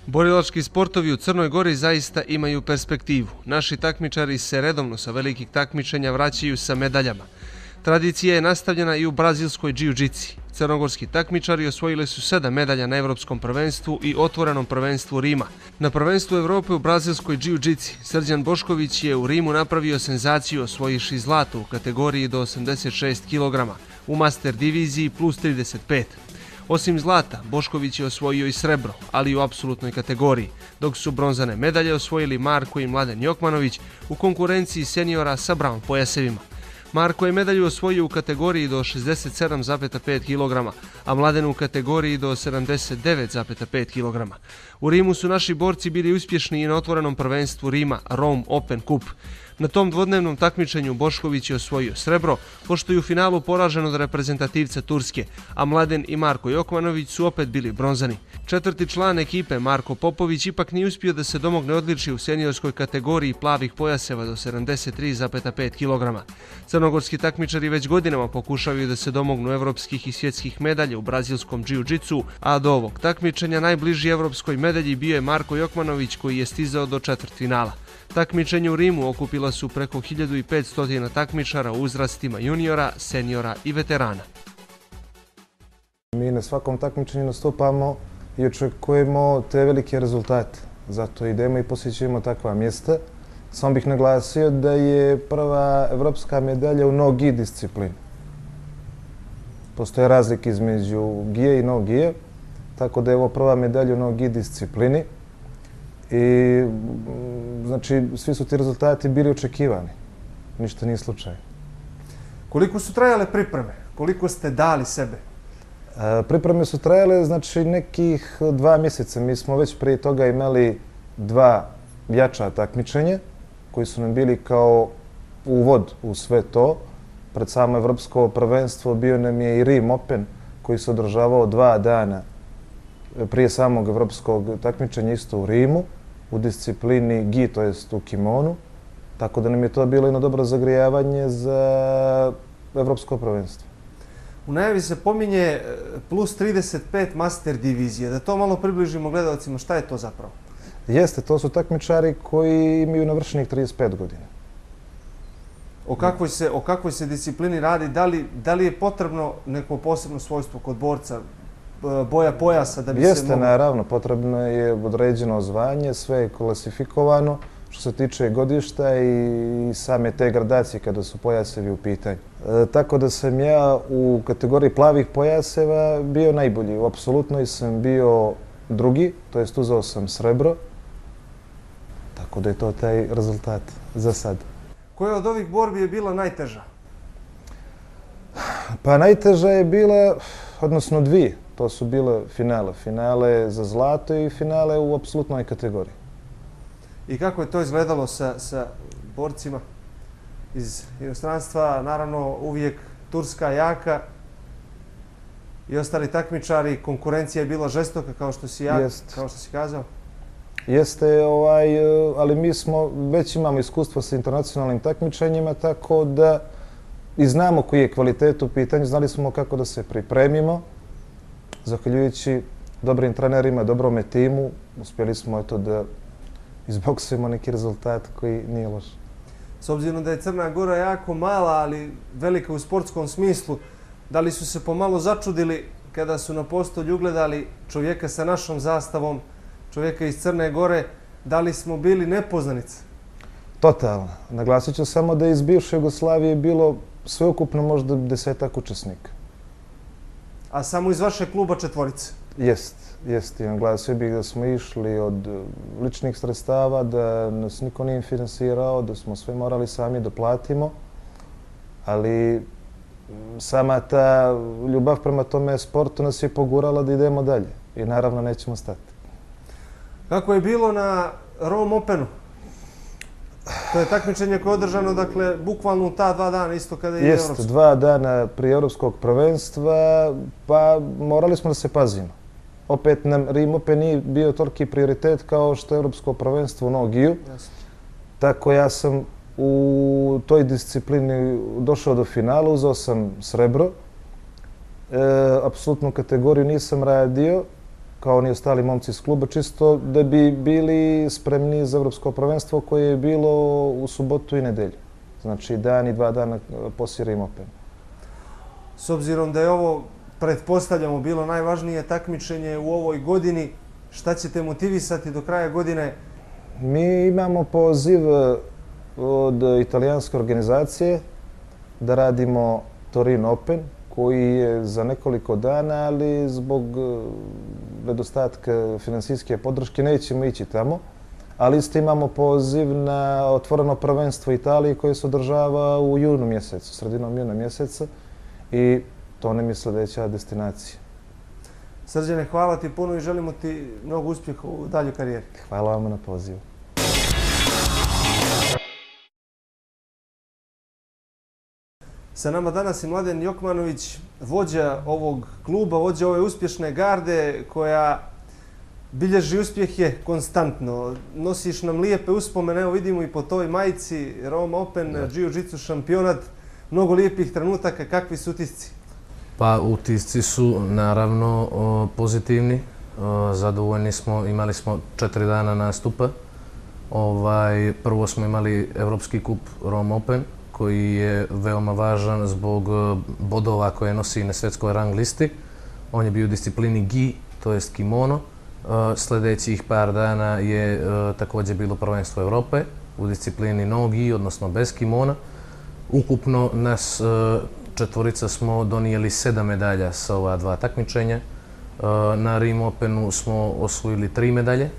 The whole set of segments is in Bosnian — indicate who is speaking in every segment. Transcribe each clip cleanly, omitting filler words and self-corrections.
Speaker 1: Borilački sportovi u Crnoj Gori zaista imaju perspektivu. Naši takmičari se redovno sa velikih takmičenja vraćaju sa medaljama. Tradicija je nastavljena i u brazilskoj džiu-džici. Crnogorski takmičari osvojili su 7 medalja na Evropskom prvenstvu i otvorenom prvenstvu Rima. Na prvenstvu Evrope u brazilskoj džiu-džici Srđan Bošković je u Rimu napravio senzaciju osvojivši zlato u kategoriji do 86 kg, u master diviziji plus 35. Osim zlata, Bošković je osvojio i srebro, ali u apsolutnoj kategoriji, dok su bronzane medalje osvojili Marko i Mladen Jokmanović u konkurenciji seniora sa brown pojasevima. Marko je medalju osvojio u kategoriji do 67,5 kg, a Mladen u kategoriji do 79,5 kg. U Rimu su naši borci bili uspješni i na otvorenom prvenstvu Rima Rome Open Cup. Na tom dvodnevnom takmičenju Bošković je osvojio srebro, pošto je u finalu poražen od reprezentativca Turske, a Mladen i Marko Jokmanović su opet bili bronzani. Četvrti član ekipe Marko Popović ipak nije uspio da se domogne odličja u seniorskoj kategoriji plavih pojaseva do 73,5 kg. Crnogorski takmičari već godinama pokušavaju da se domognu evropskih i svjetskih medalja u brazilskom džiu-džicu, a do ovog takmičenja najbliži evropskoj medalji bio je Marko Jokmanović koji je stizao do četvrtfinala. Takmičenje u Rimu okupila su preko 1500 takmičara u uzrastima juniora, seniora i veterana.
Speaker 2: Mi na svakom takmičenju nastupamo i očekujemo te velike rezultate. Zato idemo i posjećujemo takva mjesta. Samo bih naglasio da je prva evropska medalja u no-gi disciplini. Postoje razlike između gije i no-gije, tako da je ovo prva medalja u no-gi disciplini. I znači, svi su ti rezultati bili očekivani. Ništa nije slučaj.
Speaker 3: Koliko su trajale pripreme? Koliko ste dali sebe?
Speaker 2: Pripreme su trajale, znači, nekih 2 mjeseca. Mi smo već prije toga imali 2 jača takmičenja koji su nam bili kao uvod u sve to. Pred samo evropsko prvenstvo bio nam je i Rim Open koji se održavao 2 dana prije samog evropskog takmičenja isto u Rimu, u disciplini gi, to jest u kimonu. Tako da nam je to bilo jedno dobro zagrijavanje za evropsko prvenstvo.
Speaker 3: U najavi se pominje plus 35 master divizije. Da to malo približimo gledalcima, šta je to zapravo?
Speaker 2: Jeste, to su takmičari koji imaju navršenih 35 godina.
Speaker 3: O kakvoj se disciplini radi? Da li je potrebno neko posebno svojstvo kod borca, boja pojasa da bi se moglo...
Speaker 2: Jeste, naravno, potrebno je određeno zvanje, sve je klasifikovano što se tiče godišta i same te gradacije kada su pojasevi u pitanju. Tako da sam ja u kategoriji plavih pojaseva bio najbolji. U apsolutnoj sam bio drugi, to jest uzeo sam srebro. Tako da je to taj rezultat za sad.
Speaker 3: Koja od ovih borbi je bila najteža?
Speaker 2: Pa najteža je bila, odnosno 2. To su bile finale. Finale za zlato i finale u apsolutnoj kategoriji.
Speaker 3: I kako je to izgledalo sa borcima iz inostranstva? Naravno, uvijek Turska jaka i ostali takmičari. Konkurencija je bila žestoka, kao što si kazao.
Speaker 2: Jeste, ali mi već imamo iskustvo sa internacionalnim takmičenjima, tako da i znamo koji je kvalitet u pitanju, znali smo kako da se pripremimo. Zahvaljujući dobrim trenerima, dobrome timu, uspjeli smo da izboksujemo neki rezultat koji nije loš.
Speaker 3: S obzirom da je Crna Gora jako mala, ali velika u sportskom smislu, da li su se pomalo začudili kada su na postolju ugledali čovjeka sa našom zastavom, čovjeka iz Crne Gore, da li smo bili nepoznanice?
Speaker 2: Totalno. Naglasit ću samo da je iz bivše Jugoslavije bilo sveukupno možda 10-ak učesnika.
Speaker 3: A samo iz vašeg kluba 4?
Speaker 2: Jest. I naglasio bih da smo išli od ličnih sredstava, da nas niko nije finansirao, da smo sve morali sami da platimo. Ali sama ta ljubav prema tome sportu nas je pogurala da idemo dalje. I naravno nećemo stati.
Speaker 3: Kako je bilo na Rome Openu? To je takmičenje koje je održano, dakle, bukvalno u ta 2 dana, isto kada je evropsko.
Speaker 2: Jeste, 2 dana prije evropskog prvenstva, pa morali smo da se pazimo. Opet nam Rim Open nije bio toliki prioritet kao što je evropsko prvenstvo u no-giju. Tako ja sam u toj disciplini došao do finala, uzeo sam srebro. Apsolutnu kategoriju nisam radio, kao ni ostali momci iz kluba, čisto da bi bili spremni za evropsko prvenstvo koje je bilo u subotu i nedelju. Znači, dan i 2 dana poslije Rim Open.
Speaker 3: S obzirom da je ovo, pretpostavljamo, bilo najvažnije takmičenje u ovoj godini, šta ćete motivisati do kraja godine?
Speaker 2: Mi imamo poziv od italijanske organizacije da radimo Torino Open, koji je za nekoliko dana, ali zbog nedostatka finansijske podrške nećemo ići tamo. Ali isto imamo poziv na otvoreno prvenstvo Italije koje se održava u junu mjesecu, sredinom juna mjeseca, i to nam je sljedeća destinacija.
Speaker 3: Srđane, hvala ti puno i želimo ti mnogo uspjeha u daljoj karijeri.
Speaker 2: Hvala vam na pozivu.
Speaker 3: Sa nama danas je Mladen Jokmanović, vođa ovog kluba, vođa ove uspješne garde koja bilježi uspjehe konstantno. Nosiš nam lijepe uspomene, evo vidimo i po toj majici, Rome Open, Jiu-Jitsu šampionat, mnogo lijepih trenutaka. Kakvi su utisci?
Speaker 4: Pa utisci su naravno pozitivni, zadovoljni smo, imali smo 4 dana nastupa. Prvo smo imali Evropski kup Rome Open, koji je veoma važan zbog bodova koje nosi na svjetskoj rang listi. On je bio u disciplini gi, to jest kimono. Sljedećih par dana je također bilo prvenstvo Evrope u disciplini no gi, odnosno bez kimona. Ukupno nas četvorica smo donijeli 7 medalja sa ova 2 takmičenja. Na Rim Openu smo osvojili 3 medalje,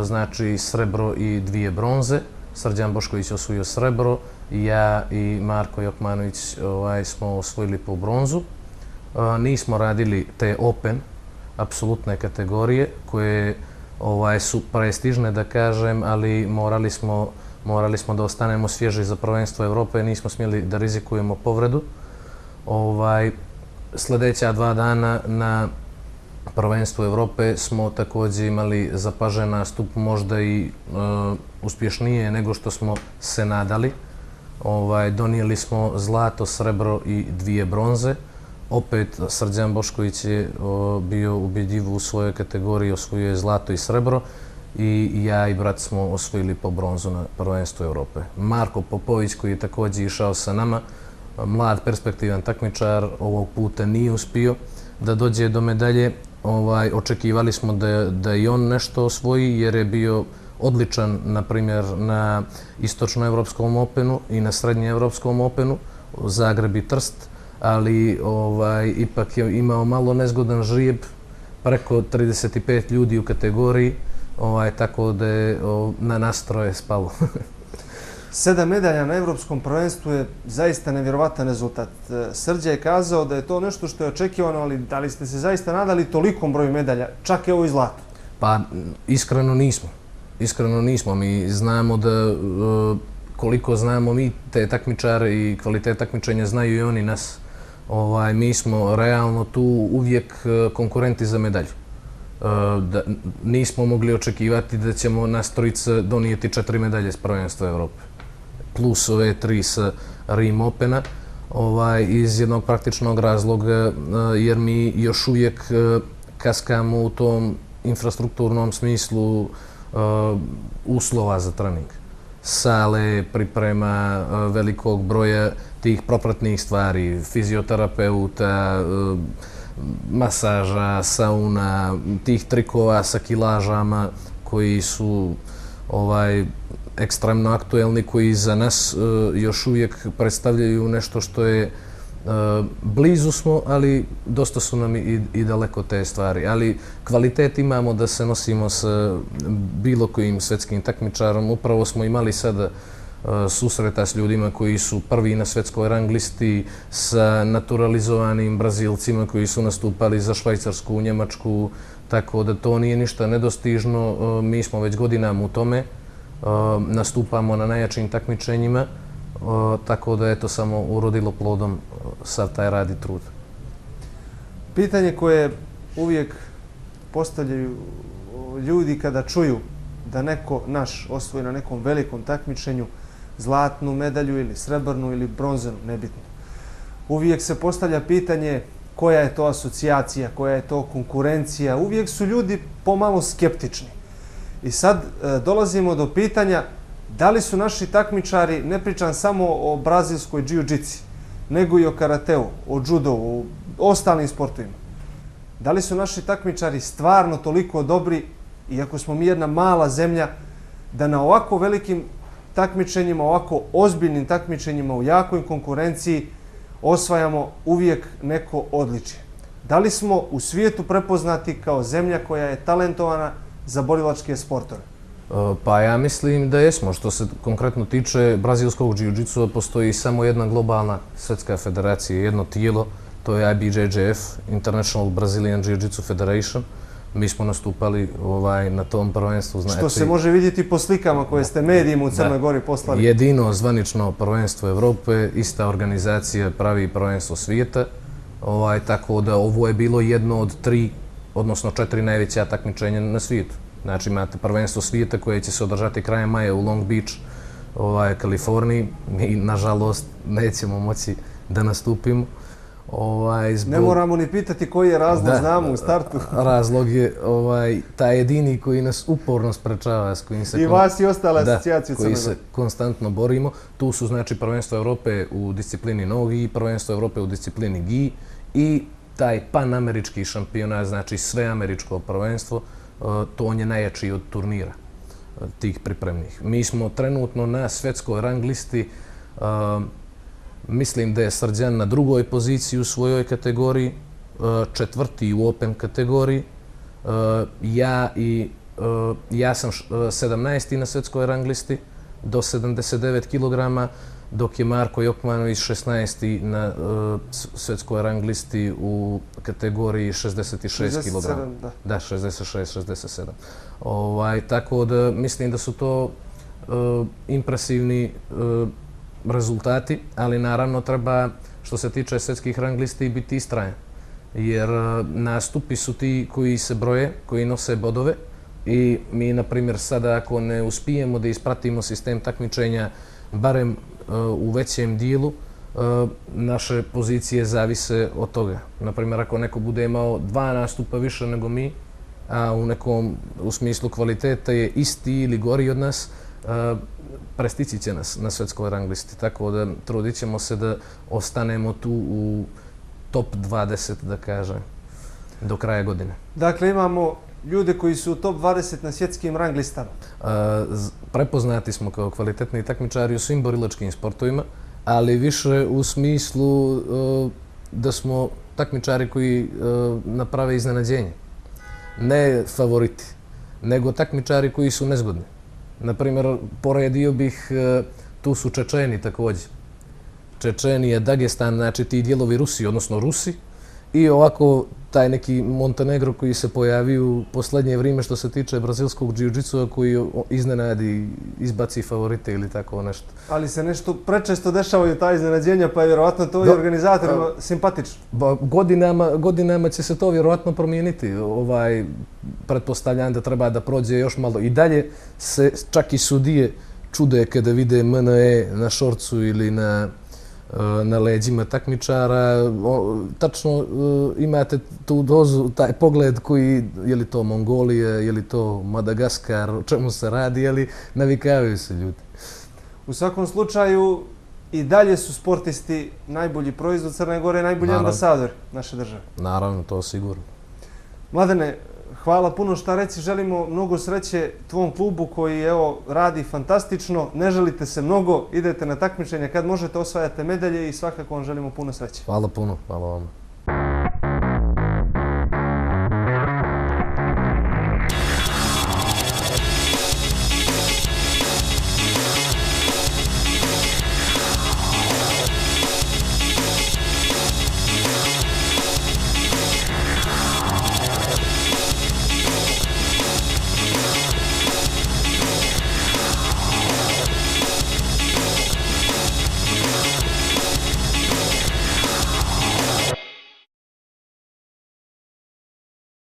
Speaker 4: znači srebro i 2 bronze. Srđan Bošković je osvojio srebro, ja i Marko Jokmanović smo osvojili po bronzu. Nismo radili te Open, apsolutne kategorije, koje su prestižne, da kažem, ali morali smo da ostanemo svježi za prvenstvo Evrope, nismo smjeli da rizikujemo povredu. Sljedeća 2 dana na prvenstvu Evrope smo također imali zapažen nastup, možda i uspješnije nego što smo se nadali. Donijeli smo zlato, srebro i 2 bronze. Opet Srđan Bošković je bio ubjedljiv u svojoj kategoriji, osvojio je zlato i srebro, i ja i brat smo osvojili po bronzu na prvenstvu Evrope. Marko Popović, koji je također išao sa nama, mlad, perspektivan takmičar, ovog puta nije uspio da dođe do medalje. Očekivali smo da i on nešto osvoji, jer je bio odličan, na primjer, na istočnoevropskom Openu i na srednjeevropskom Openu, Zagreb i Trst, ali ipak je imao malo nezgodan žrijeb, preko 35 ljudi u kategoriji, tako da je na nastroje spalo.
Speaker 3: 7 medalja na evropskom prvenstvu je zaista nevjerovatan rezultat. Srđa je kazao da je to nešto što je očekivano, ali da li ste se zaista nadali tolikom broju medalja, čak evo i zlato?
Speaker 4: Pa iskreno nismo. Iskreno nismo. Mi znamo da koliko znamo mi te takmičare i kvalitet takmičenja, znaju i oni nas. Mi smo realno tu uvijek konkurenti za medalju. Nismo mogli očekivati da ćemo nas trojica donijeti 4 medalje s prvenstva Evrope, plus ove 3 sa Rim Opena, iz jednog praktičnog razloga, jer mi još uvijek kaskamo u tom infrastrukturnom smislu uslova za trening. Sale, priprema velikog broja tih propratnih stvari, fizioterapeuta, masaža, sauna, tih trikova sa kilažama koji su ekstremno aktuelni, koji za nas još uvijek predstavljaju nešto što je blizu smo, ali dosta su nam i daleko te stvari. Ali kvalitet imamo da se nosimo sa bilo kojim svjetskim takmičarom. Upravo smo imali sada susreta s ljudima koji su prvi na svjetskoj rang listi, sa naturalizovanim Brazilcima koji su nastupali za Švajcarsku, Njemačku, tako da to nije ništa nedostižno. Mi smo već godinama u tome, nastupamo na najjačim takmičenjima, tako da je to samo urodilo plodom sav taj rad i trud.
Speaker 3: Pitanje koje uvijek postavljaju ljudi kada čuju da neko naš osvoji na nekom velikom takmičenju zlatnu medalju ili srebrnu ili bronzanu, nebitno. Uvijek se postavlja pitanje koja je to asocijacija, koja je to konkurencija. Uvijek su ljudi pomalo skeptični. I sad dolazimo do pitanja da li su naši takmičari, ne pričam samo o brazilskoj jiu-jitsi, nego i o karateu, o judo, o ostalim sportovima. Da li su naši takmičari stvarno toliko dobri, iako smo mi jedna mala zemlja, da na ovako velikim takmičenjima, ovako ozbiljnim takmičenjima u jakoj konkurenciji osvajamo uvijek neko odličje? Da li smo u svijetu prepoznati kao zemlja koja je talentovana za borilačke sportove?
Speaker 4: Pa ja mislim da jesmo. Što se konkretno tiče brazilskog jiu-jitsu, postoji samo jedna globalna svjetska federacija, jedno tijelo, to je IBJJF, International Brazilian Jiu-Jitsu Federation. Mi smo nastupali na tom prvenstvu.
Speaker 3: Što se može vidjeti po slikama koje ste medijima u Crnoj Gori poslali.
Speaker 4: Jedino zvanično prvenstvo Evrope, ista organizacija pravi prvenstvo svijeta. Tako da ovo je bilo jedno od 3, odnosno 4 najveća takmičenja na svijetu. Znači imate prvenstvo svijeta koje će se održati krajem maja u Long Beach, Kaliforniji. Mi, nažalost, nećemo moći da nastupimo.
Speaker 3: Ne moramo ni pitati koji je razlog, znamo u startu.
Speaker 4: Razlog je taj jedini koji nas uporno sprečava, s kojim se...
Speaker 3: I vas i ostale asocijacije u Crnoj Gori.
Speaker 4: Koji se konstantno borimo. Tu su znači prvenstvo Evrope u disciplini nogi, prvenstvo Evrope u disciplini gi i taj panamerički šampionat, znači sveameričko prvenstvo, to on je najjači od turnira tih pripremnih. Mi smo trenutno na svjetskoj rang listi. Mislim da je Srđan na 2. poziciji u svojoj kategoriji, 4. u Open kategoriji. Ja sam 17. na svjetskoj rang listi do 79 kg, dok je Marko Jokmanović 16. na svjetskoj rang listi u kategoriji 66 kg. Da, 66, 67. Tako da mislim da su to impresivni rezultati, ali naravno treba, što se tiče svjetskih rang listi, biti istrajan. Jer nastupi su ti koji se broje, koji nose bodove i mi, na primjer, sada ako ne uspijemo da ispratimo sistem takmičenja, barem u većem dijelu, naše pozicije zavise od toga. Na primjer, ako neko bude imao 2 nastupa više nego mi, a u smislu kvaliteta je isti ili gori od nas, prestići će nas na svjetskoj rang listi. Tako da trudit ćemo se da ostanemo tu u top 20, da kažem, do kraja godine.
Speaker 3: Dakle, imamo ljude koji su u top 20 na svjetskim rang listama.
Speaker 4: Prepoznati smo kao kvalitetni takmičari u svim borilačkim sportovima, ali više u smislu da smo takmičari koji naprave iznenađenje. Ne favoriti, nego takmičari koji su nezgodni. Naprimjer, poredio bih, tu su Čečeni također. Čečenija, Dagestan, znači ti dijelovi Rusije, odnosno Rusi. I ovako taj neki Montenegro koji se pojavio u posljednje vrijeme što se tiče brazilskog jiu-jitsu, koji iznenadi, izbaci favorite ili tako nešto.
Speaker 3: Ali se nešto prečesto dešavaju ta iznenađenja, pa je vjerovatno to i organizatorima simpatično.
Speaker 4: Godinama će se to vjerovatno promijeniti. Pretpostavljam da treba da prođe još malo. I dalje se čak i sudije čude kada vide MNE na šorcu ili na leđima takmičara. Tačno imate tu dozu, taj pogled koji, je li to Mongolija, je li to Madagaskar, o čemu se radi, ali navikavaju se ljudi.
Speaker 3: U svakom slučaju, i dalje su sportisti najbolji proizvod Crne Gore, najbolji ambasador naše države.
Speaker 4: Naravno, to sigurno.
Speaker 3: Mladene, hvala puno, šta reći, želimo mnogo sreće tvom klubu koji evo radi fantastično, ne želite se mnogo, idete na takmičenje kad možete, osvajate medalje i svakako vam želimo puno sreće.
Speaker 4: Hvala puno, hvala vam.